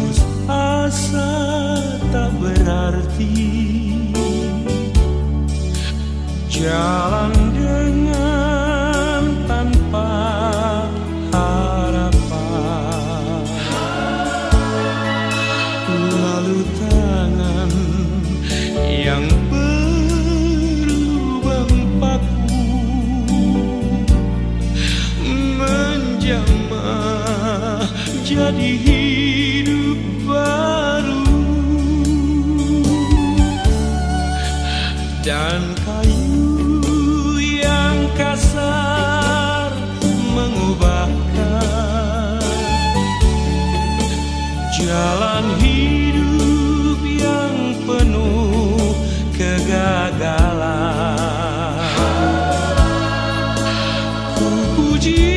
putus asa tak berarti, jalan dengan tanpa harapan, lalu tangan yang berlubang paku menjamah jadi hidup baru, dan kayu yang kasar mengubahkan jalan hidup yang penuh kegagalan. Ku puji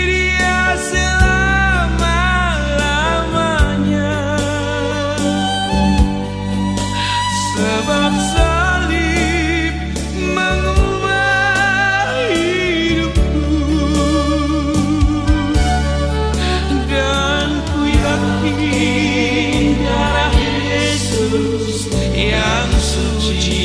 Dia selama-lamanya, sebab salib mengubah hidupku, dan ku yakin darah Yesus yang suci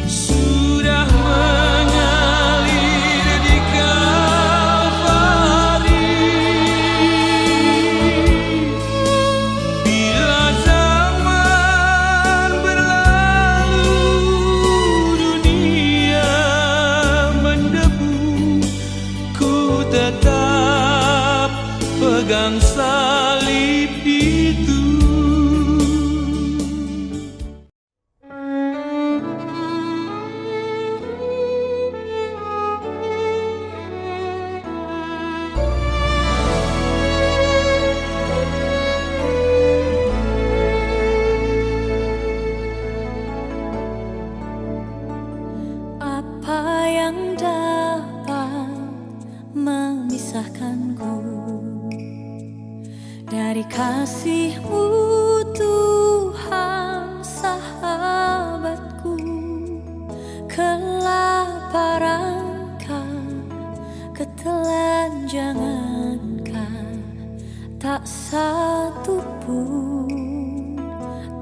sudah mengalir di Kalvari. Bila zaman berlalu, dunia mendebu, ku tetap pegang salib itu. Apa yang dapat memisahkanku dari kasih-Mu, Tuhan sahabatku? Kelaparankah, ketelanjangankah? Tak satu pun,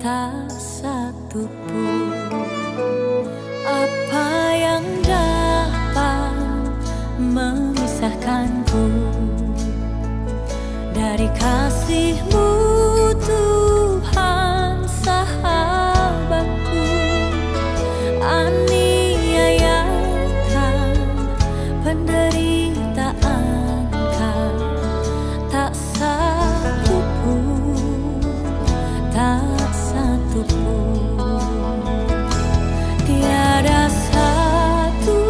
tak satu pun. Apa yang dapat memisahkanku dari kasih-Mu, Tuhan sahabatku? Aniayakah, penderitaankah? Tak satu pun, tak satu pun. Tiada satu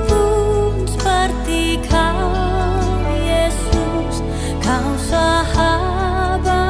pun seperti Kau, Yesus. Kau sahabat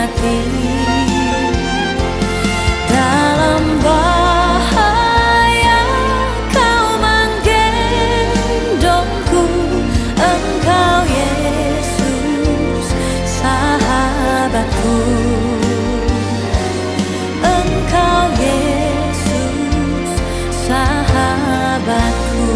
hati. Dalam bahaya kau menggendongku, Engkau Yesus sahabatku. Engkau Yesus sahabatku.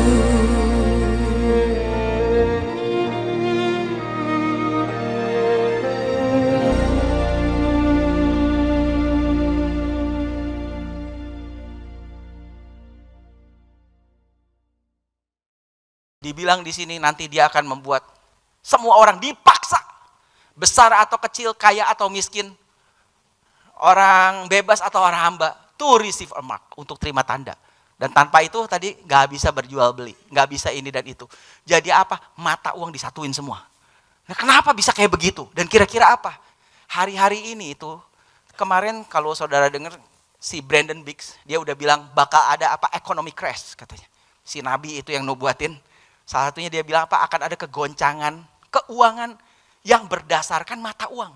Dibilang di sini nanti dia akan membuat semua orang dipaksa, besar atau kecil, kaya atau miskin, orang bebas atau orang hamba, to receive a mark, untuk terima tanda. Dan tanpa itu tadi nggak bisa berjual beli, nggak bisa ini dan itu. Jadi apa? Mata uang disatuin semua. Nah, kenapa bisa kayak begitu? Dan kira-kira apa? Hari-hari ini itu, kemarin kalau saudara dengar si Brandon Biggs, dia udah bilang bakal ada apa? Economic crash katanya. Si Nabi itu yang nubuatin. Salah satunya dia bilang apa? Akan ada kegoncangan keuangan yang berdasarkan mata uang.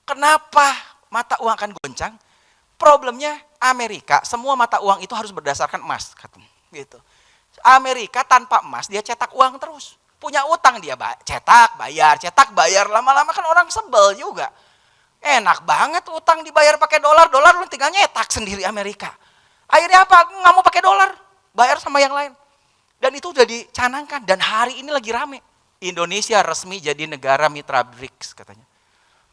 Kenapa mata uang akan goncang? Problemnya Amerika, semua mata uang itu harus berdasarkan emas, katanya. Gitu. Amerika tanpa emas dia cetak uang terus. Punya utang dia cetak bayar, lama-lama kan orang sebel juga. Enak banget utang dibayar pakai dolar lu tinggal nyetak sendiri Amerika. Akhirnya apa? Nggak mau pakai dolar, bayar sama yang lain. Dan itu udah dicanangkan, dan hari ini lagi rame. Indonesia resmi jadi negara mitra BRICS katanya.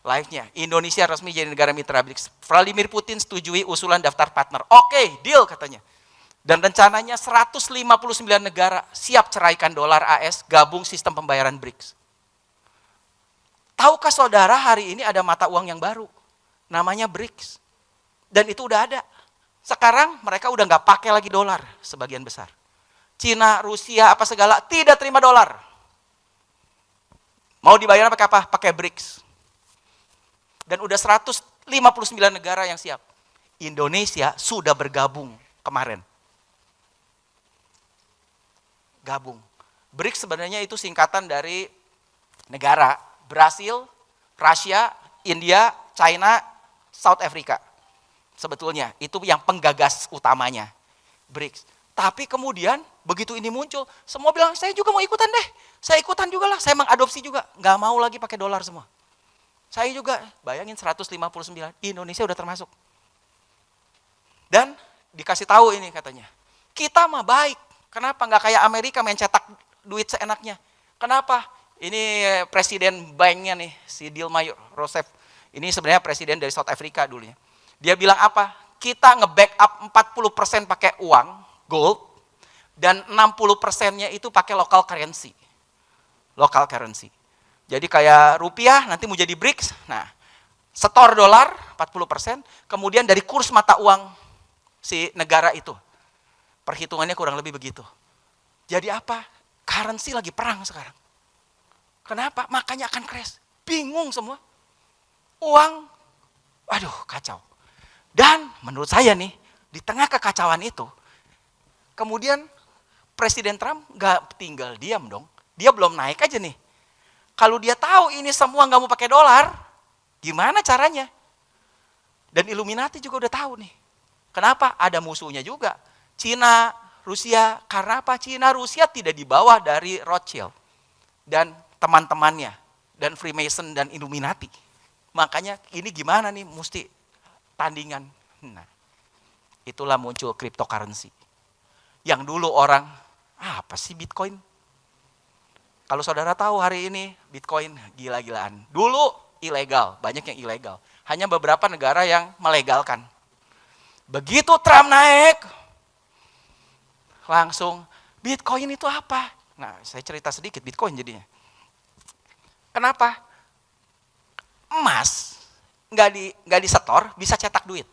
Live-nya, Indonesia resmi jadi negara mitra BRICS. Vladimir Putin setujui usulan daftar partner. Oke, deal katanya. Dan rencananya 159 negara siap ceraikan dolar AS, gabung sistem pembayaran BRICS. Tahukah saudara hari ini ada mata uang yang baru, namanya BRICS. Dan itu udah ada. Sekarang mereka udah nggak pakai lagi dolar sebagian besar. Cina, Rusia, apa segala, tidak terima dolar. Mau dibayar pakai apa? Pakai BRICS. Dan udah 159 negara yang siap. Indonesia sudah bergabung kemarin. Gabung. BRICS sebenarnya itu singkatan dari negara Brasil, Rusia, India, China, South Africa. Sebetulnya itu yang penggagas utamanya, BRICS. Tapi kemudian begitu ini muncul, semua bilang saya juga mau ikutan deh. Saya ikutan juga lah, saya mengadopsi juga. Nggak mau lagi pakai dolar semua. Saya juga, bayangin 159, Indonesia udah termasuk. Dan dikasih tahu ini katanya, kita mah baik. Kenapa nggak kayak Amerika main cetak duit seenaknya? Kenapa? Ini presiden banknya nih, si Dilma Rousseff. Ini sebenarnya presiden dari South Africa dulunya. Dia bilang apa? Kita nge-backup 40% pakai uang, gold, dan 60%-nya itu pakai local currency. Local currency. Jadi kayak rupiah nanti mau jadi BRICS, nah setor dolar 40%, kemudian dari kurs mata uang si negara itu. Perhitungannya kurang lebih begitu. Jadi apa? Currency lagi perang sekarang. Kenapa? Makanya akan crash. Bingung semua. Uang, aduh kacau. Dan menurut saya nih, di tengah kekacauan itu, kemudian Presiden Trump nggak tinggal diam dong. Dia belum naik aja nih. Kalau dia tahu ini semua nggak mau pakai dolar, gimana caranya? Dan Illuminati juga udah tahu nih. Kenapa? Ada musuhnya juga. Cina, Rusia. Karena apa? Cina, Rusia tidak di bawah dari Rothschild dan teman-temannya, dan Freemason dan Illuminati. Makanya ini gimana nih, mesti tandingan. Nah, itulah muncul cryptocurrency. Yang dulu orang, apa sih Bitcoin? Kalau saudara tahu hari ini, Bitcoin gila-gilaan. Dulu ilegal, banyak yang ilegal. Hanya beberapa negara yang melegalkan. Begitu Trump naik, langsung, Bitcoin itu apa? Nah, saya cerita sedikit Bitcoin jadinya. Kenapa? Emas nggak disetor, bisa cetak duit.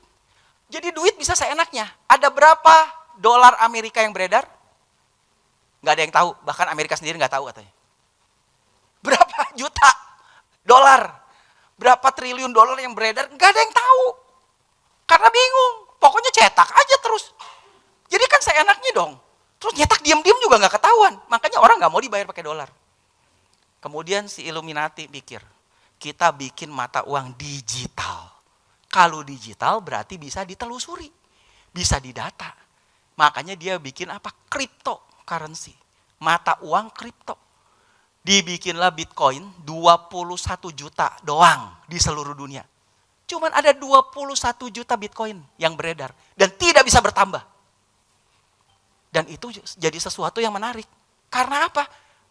Jadi duit bisa seenaknya. Ada berapa dolar Amerika yang beredar? Nggak ada yang tahu, bahkan Amerika sendiri nggak tahu katanya. Berapa juta dolar, berapa triliun dolar yang beredar, nggak ada yang tahu. Karena bingung, pokoknya cetak aja terus. Jadi kan seenaknya dong. Terus nyetak diam-diam juga nggak ketahuan. Makanya orang nggak mau dibayar pakai dolar. Kemudian si Illuminati pikir, Kita bikin mata uang digital. Kalau digital berarti bisa ditelusuri, bisa didata. Makanya dia bikin apa? Cryptocurrency. Mata uang kripto. Dibikinlah Bitcoin 21 juta doang di seluruh dunia. Cuman ada 21 juta Bitcoin yang beredar dan tidak bisa bertambah. Dan itu jadi sesuatu yang menarik. Karena apa?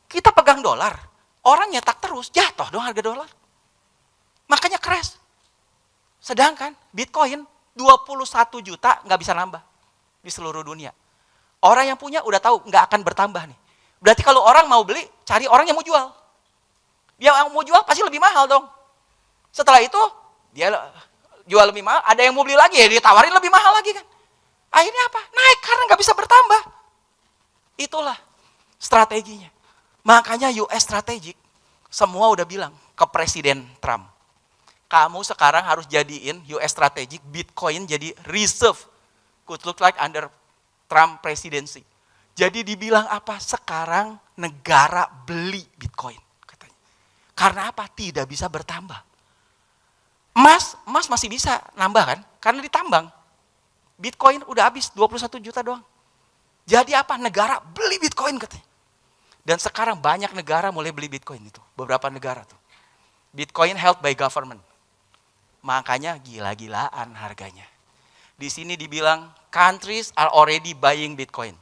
Kita pegang dolar, orang nyetak terus, jatuh dong harga dolar. Makanya crash. Sedangkan Bitcoin 21 juta nggak bisa nambah di seluruh dunia. Orang yang punya udah tahu nggak akan bertambah nih. Berarti kalau orang mau beli, cari orang yang mau jual. Dia yang mau jual pasti lebih mahal dong. Setelah itu dia jual lebih mahal, ada yang mau beli lagi ya ditawarin lebih mahal lagi kan. Akhirnya apa? Naik karena nggak bisa bertambah. Itulah strateginya. Makanya US strategik semua udah bilang ke Presiden Trump. Kamu sekarang harus jadiin US strategik Bitcoin jadi reserve. Could look like under Trump presidency. Jadi dibilang apa? Sekarang negara beli Bitcoin katanya. Karena apa? Tidak bisa bertambah. Emas masih bisa nambah kan? Karena ditambang. Bitcoin udah habis 21 juta doang. Jadi apa? Negara beli Bitcoin katanya. Dan sekarang banyak negara mulai beli Bitcoin itu. Beberapa negara tuh. Bitcoin held by government. Makanya gila-gilaan harganya. Di sini dibilang countries are already buying Bitcoin.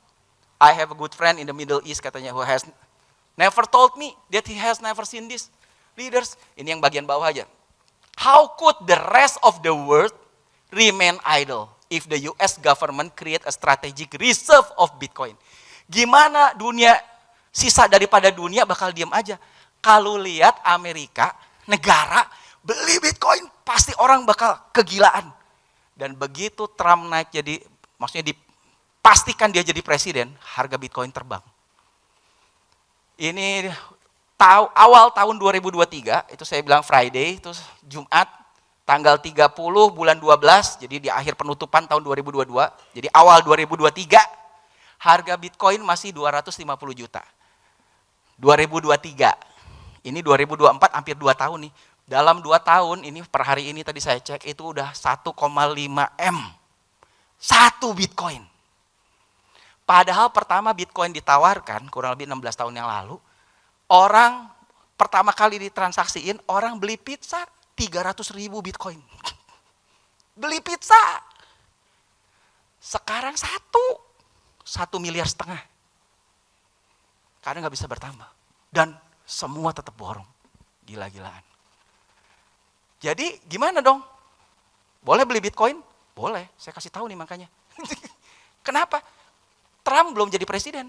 I have a good friend in the Middle East katanya who has never told me that he has never seen this. Leaders, ini yang bagian bawah aja. How could the rest of the world remain idle if the US government create a strategic reserve of Bitcoin? Gimana dunia, sisa daripada dunia bakal diam aja. Kalau lihat Amerika, negara, beli Bitcoin, pasti orang bakal kegilaan. Dan begitu Trump naik jadi, maksudnya dipastikan dia jadi presiden, harga Bitcoin terbang. Ini awal tahun 2023, itu saya bilang Friday, itu Jumat, tanggal 30 bulan 12, jadi di akhir penutupan tahun 2022, jadi awal 2023, harga Bitcoin masih 250 juta. 2023, ini 2024 hampir 2 tahun nih. Dalam 2 tahun ini per hari ini tadi saya cek itu udah 1,5 M. 1 Bitcoin. Padahal pertama Bitcoin ditawarkan kurang lebih 16 tahun yang lalu, orang pertama kali ditransaksiin, orang beli pizza 300.000 Bitcoin. Beli pizza. Sekarang 1 miliar setengah. Karena nggak bisa bertambah. Dan semua tetap borong. Gila-gilaan. Jadi gimana dong? Boleh beli Bitcoin? Boleh, saya kasih tahu nih makanya. Kenapa? Trump belum jadi presiden.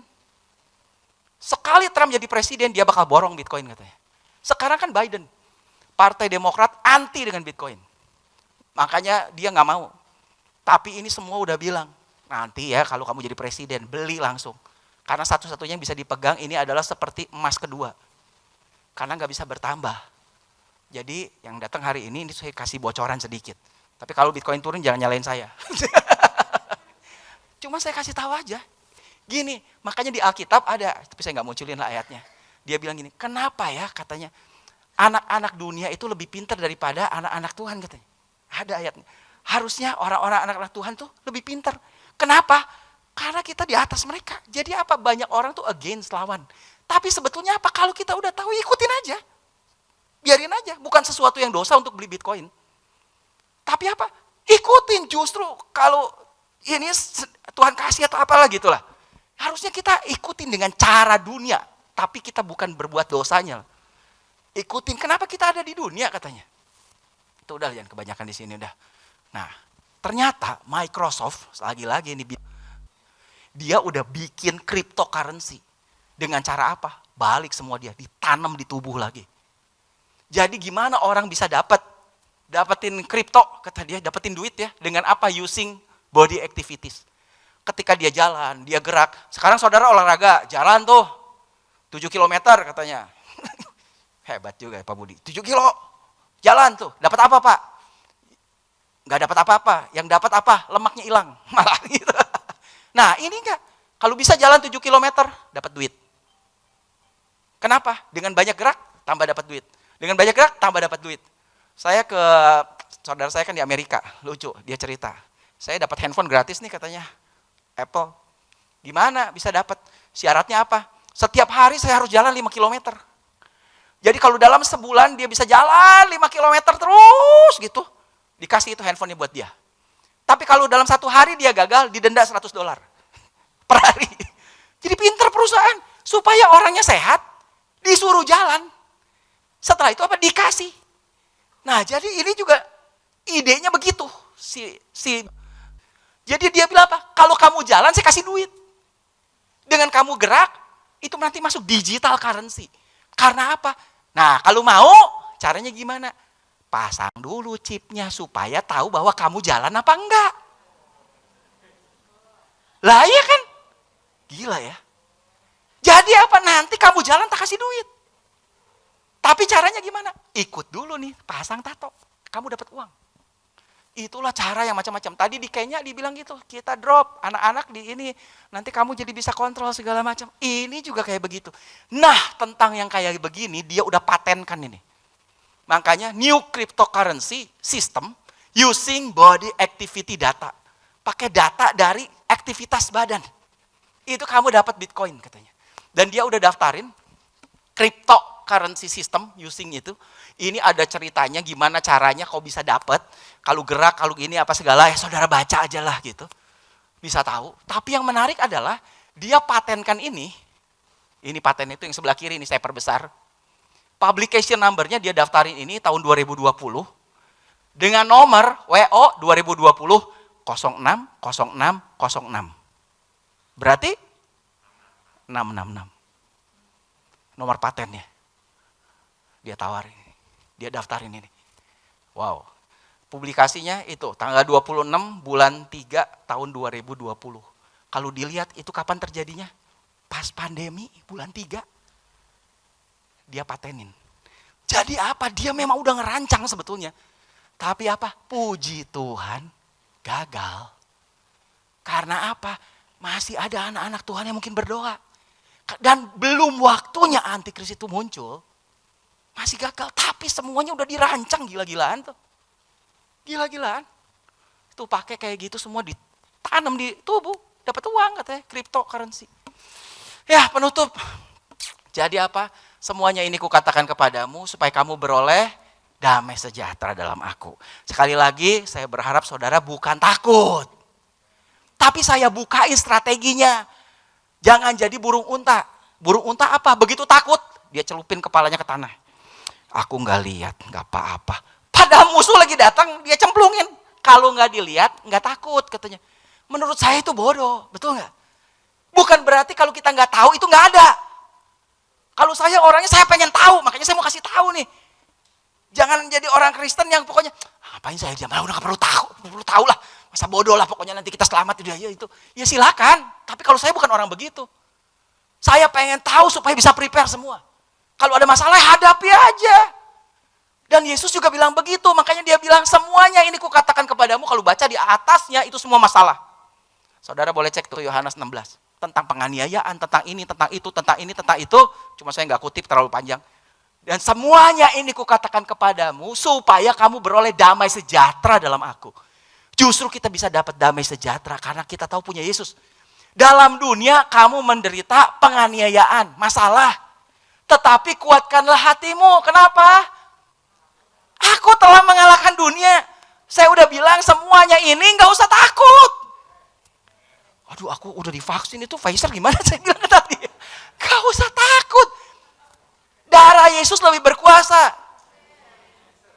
Sekali Trump jadi presiden, dia bakal borong Bitcoin katanya. Sekarang kan Biden, Partai Demokrat anti dengan Bitcoin. Makanya dia nggak mau. Tapi ini semua udah bilang, nanti ya kalau kamu jadi presiden, beli langsung. Karena satu-satunya yang bisa dipegang ini adalah seperti emas kedua. Karena nggak bisa bertambah. Jadi yang datang hari ini saya kasih bocoran sedikit. Tapi kalau Bitcoin turun jangan nyalain saya. Cuma saya kasih tahu aja. Gini, makanya di Alkitab ada, tapi saya nggak munculin lah ayatnya. Dia bilang gini, kenapa ya katanya anak-anak dunia itu lebih pintar daripada anak-anak Tuhan katanya. Ada ayatnya. Harusnya orang-orang anak-anak Tuhan tuh lebih pintar. Kenapa? Karena kita di atas mereka. Jadi apa? Banyak orang tuh against lawan. Tapi sebetulnya apa? Kalau kita udah tahu ikutin aja. Biarin aja. Bukan sesuatu yang dosa untuk beli Bitcoin. Tapi apa? Ikutin justru kalau ini Tuhan kasih atau apalah gitulah. Harusnya kita ikutin dengan cara dunia. Tapi kita bukan berbuat dosanya. Ikutin. Kenapa kita ada di dunia katanya. Itu udah jangan kebanyakan di sini udah. Nah, ternyata Microsoft lagi-lagi ini dia udah bikin cryptocurrency. Dengan cara apa? Balik semua dia, ditanam di tubuh lagi. Jadi gimana orang bisa dapetin kripto, kata dia, dapetin duit ya, dengan apa? Using body activities. Ketika dia jalan, dia gerak. Sekarang saudara olahraga, jalan tuh 7 km katanya. Hebat juga ya Pak Budi. 7 kilo, jalan tuh, dapat apa Pak? Nggak dapat apa-apa, yang dapat apa? Lemaknya hilang. Malah gitu. Nah ini enggak, kalau bisa jalan 7 km, dapat duit. Kenapa? Dengan banyak gerak, tambah dapat duit. Dengan banyak gerak, tambah dapat duit. Saya ke saudara saya kan di Amerika, lucu, dia cerita. Saya dapat handphone gratis nih katanya, Apple. Gimana bisa dapat? Syaratnya apa? Setiap hari saya harus jalan 5 kilometer. Jadi kalau dalam sebulan dia bisa jalan 5 kilometer terus gitu, dikasih itu handphonenya buat dia. Tapi kalau dalam 1 hari dia gagal, didenda $100 per hari. Jadi pinter perusahaan, supaya orangnya sehat, disuruh jalan. Setelah itu apa? Dikasih. Nah jadi ini juga idenya begitu. Jadi dia bilang apa? Kalau kamu jalan saya kasih duit. Dengan kamu gerak, itu nanti masuk digital currency. Karena apa? Nah kalau mau, caranya gimana? Pasang dulu chipnya supaya tahu bahwa kamu jalan apa enggak. Lah iya kan? Gila ya. Jadi apa? Nanti kamu jalan tak kasih duit. Tapi caranya gimana? Ikut dulu nih, pasang tato. Kamu dapat uang. Itulah cara yang macam-macam. Tadi di Kenya dibilang gitu, kita drop anak-anak di ini, nanti kamu jadi bisa kontrol segala macam. Ini juga kayak begitu. Nah, tentang yang kayak begini, dia udah patenkan ini. Makanya new cryptocurrency system using body activity data. Pakai data dari aktivitas badan. Itu kamu dapat Bitcoin katanya. Dan dia udah daftarin cryptocurrency system using itu. Ini ada ceritanya gimana caranya kau bisa dapat. Kalau gerak, kalau gini apa segala, ya saudara baca aja lah gitu. Bisa tahu. Tapi yang menarik adalah dia patenkan ini. Ini paten itu yang sebelah kiri ini saya perbesar. Publication number-nya dia daftarin ini tahun 2020. Dengan nomor WO 2020 060606. Berarti 666. Nomor patennya. Dia tawarin. Dia daftarin ini. Wow. Publikasinya itu tanggal 26 bulan 3 tahun 2020. Kalau dilihat itu kapan terjadinya? Pas pandemi bulan 3. Dia patenin. Jadi apa? Dia memang udah ngerancang sebetulnya. Tapi apa? Puji Tuhan gagal. Karena apa? Masih ada anak-anak Tuhan yang mungkin berdoa. Dan belum waktunya antikris itu muncul. Masih gagal. Tapi semuanya udah dirancang gila-gilaan tuh. Gila-gilaan. Itu pakai kayak gitu semua ditanam di tubuh. Dapat uang katanya. Cryptocurrency. Ya penutup. Jadi apa? Semuanya ini kukatakan kepadamu supaya kamu beroleh damai sejahtera dalam aku. Sekali lagi saya berharap saudara bukan takut. Tapi saya bukain strateginya. Jangan jadi burung unta. Burung unta apa? Begitu takut, dia celupin kepalanya ke tanah. Aku nggak lihat, nggak apa-apa. Padahal musuh lagi datang, dia cemplungin. Kalau nggak dilihat, nggak takut katanya. Menurut saya itu bodoh, betul nggak? Bukan berarti kalau kita nggak tahu itu nggak ada. Kalau saya orangnya saya pengen tahu, makanya saya mau kasih tahu nih. Jangan jadi orang Kristen yang pokoknya ngapain saya diam, udah nggak perlu tahu lah. Masa bodoh lah pokoknya nanti kita selamat itu. Ya silakan. Tapi kalau saya bukan orang begitu. Saya pengen tahu supaya bisa prepare semua. Kalau ada masalah hadapi aja. Dan Yesus juga bilang begitu. Makanya dia bilang semuanya ini kukatakan kepadamu. Kalau baca di atasnya itu semua masalah. Saudara boleh cek tuh Yohanes 16. Tentang penganiayaan, tentang ini, tentang itu, tentang ini, tentang itu. Cuma saya nggak kutip terlalu panjang. Dan semuanya ini kukatakan kepadamu supaya kamu beroleh damai sejahtera dalam aku. Justru kita bisa dapat damai sejahtera karena kita tahu punya Yesus. Dalam dunia kamu menderita penganiayaan, masalah. Tetapi kuatkanlah hatimu. Kenapa? Aku telah mengalahkan dunia. Saya udah bilang semuanya ini gak usah takut. Aduh aku udah divaksin itu Pfizer gimana saya bilang tadi. Gak usah takut. Darah Yesus lebih berkuasa.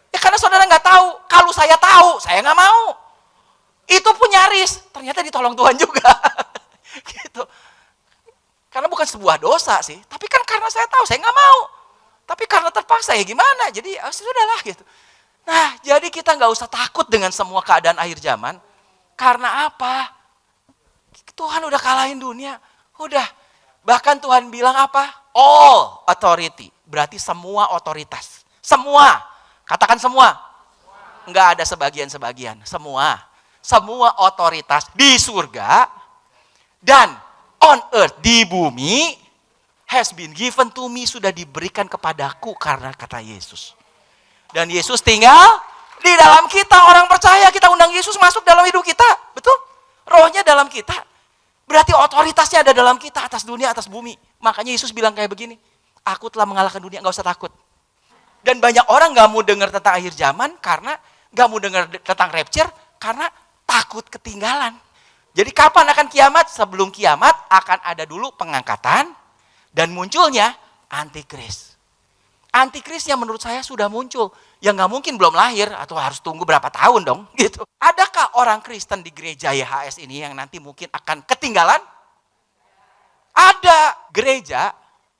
Ya karena saudara gak tahu. Kalau saya tahu, saya gak mau. Itu pun nyaris, ternyata ditolong Tuhan juga. Gitu. Karena bukan sebuah dosa sih, tapi kan karena saya tahu, saya nggak mau. Tapi karena terpaksa ya gimana, jadi sudahlah gitu. Nah, jadi kita nggak usah takut dengan semua keadaan akhir zaman. Karena apa? Tuhan udah kalahin dunia, udah. Bahkan Tuhan bilang apa? All authority, berarti semua otoritas. Semua, katakan semua. Nggak ada sebagian-sebagian, semua. Semua otoritas di surga dan on earth di bumi has been given to me, sudah diberikan kepadaku karena kata Yesus. Dan Yesus tinggal di dalam kita, orang percaya, kita undang Yesus masuk dalam hidup kita. Betul? Rohnya dalam kita. Berarti otoritasnya ada dalam kita, atas dunia, atas bumi. Makanya Yesus bilang kayak begini, aku telah mengalahkan dunia, gak usah takut. Dan banyak orang gak mau dengar tentang akhir zaman, karena gak mau dengar tentang rapture, karena takut ketinggalan. Jadi kapan akan kiamat? Sebelum kiamat akan ada dulu pengangkatan, dan munculnya antikris. Antikrisnya menurut saya sudah muncul. Yang gak mungkin belum lahir, atau harus tunggu berapa tahun dong. Gitu. Adakah orang Kristen di gereja YHS ini yang nanti mungkin akan ketinggalan? Ada. Gereja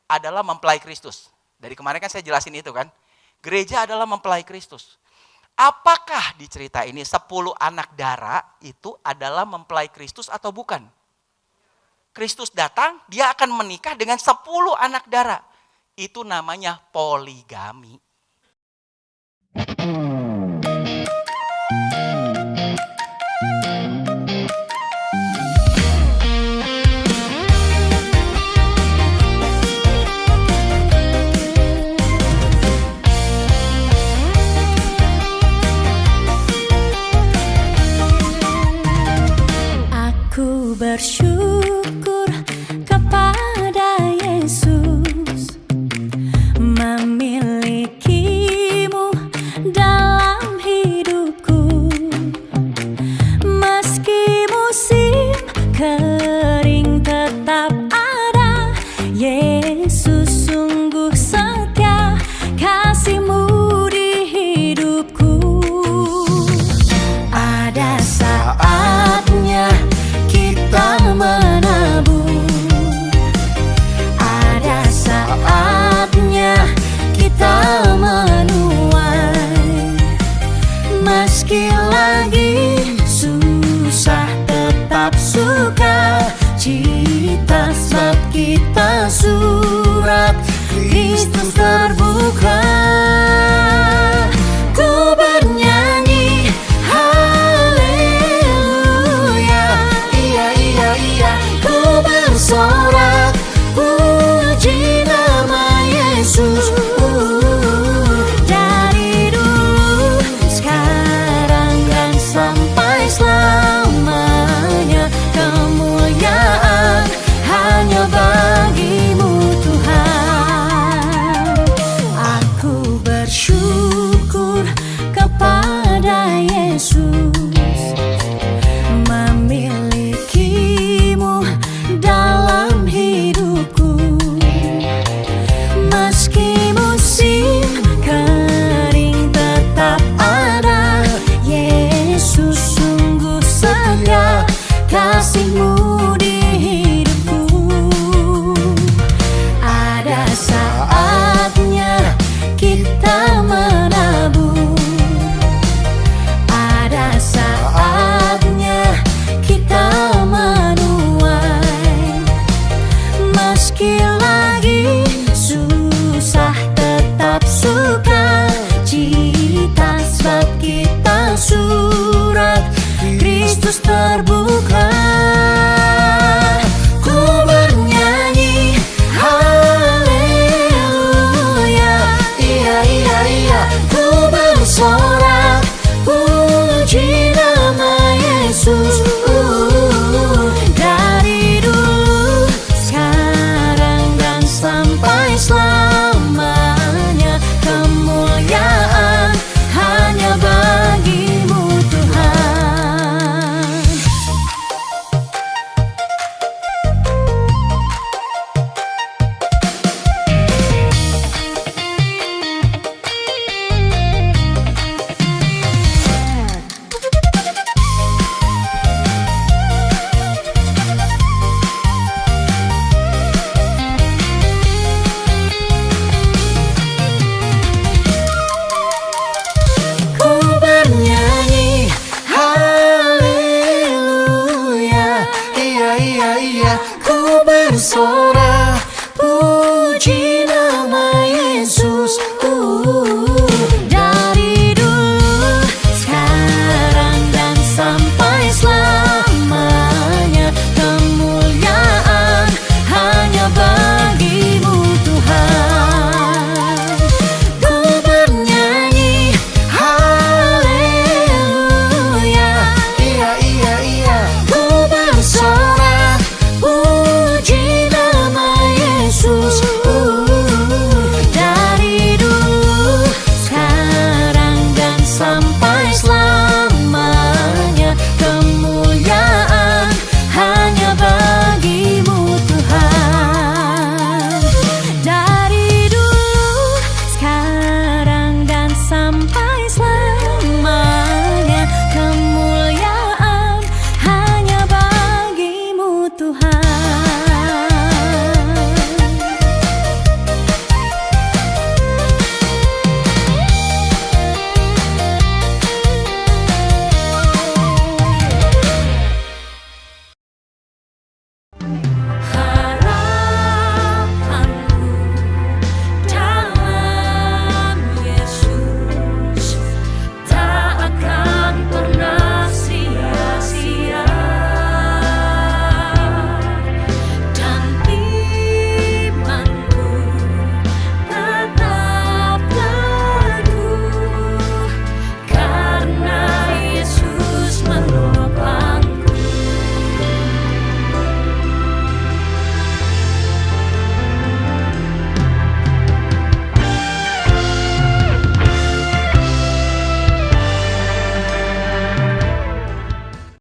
adalah mempelai Kristus. Dari kemarin kan saya jelasin itu kan. Gereja adalah mempelai Kristus. Apakah di cerita ini 10 anak dara itu adalah mempelai Kristus atau bukan? Kristus datang, dia akan menikah dengan 10 anak dara. Itu namanya poligami. Aku bersyukur kepada Yesus memilikimu dalam hidupku. Meski musim kering tetap ada, Yesus sungguh setia, kasih-Mu di hidupku. Ada saatnya kita menabur, ada saatnya kita menuai. Meski lagi susah tetap suka cita, sebab kita surat Kristus terbuka. Ku bernyanyi haleluya, iya iya iya. Ku bersorak puji nama Yesus. Dari dulu, sekarang dan sampai selamanya, kemuliaan hanya bagi-Mu Tuhan. Aku bersyukur kepada Yesus memilikimu dalam hidupku. Meski musim kering tetap ada, Yesus sungguh setia, kasih-Mu di hidupku. Ada saatnya kita menabur, ada saatnya kita menuai. Meski lagi susah tetap suka cita, sebab kita surat Kristus terbuka.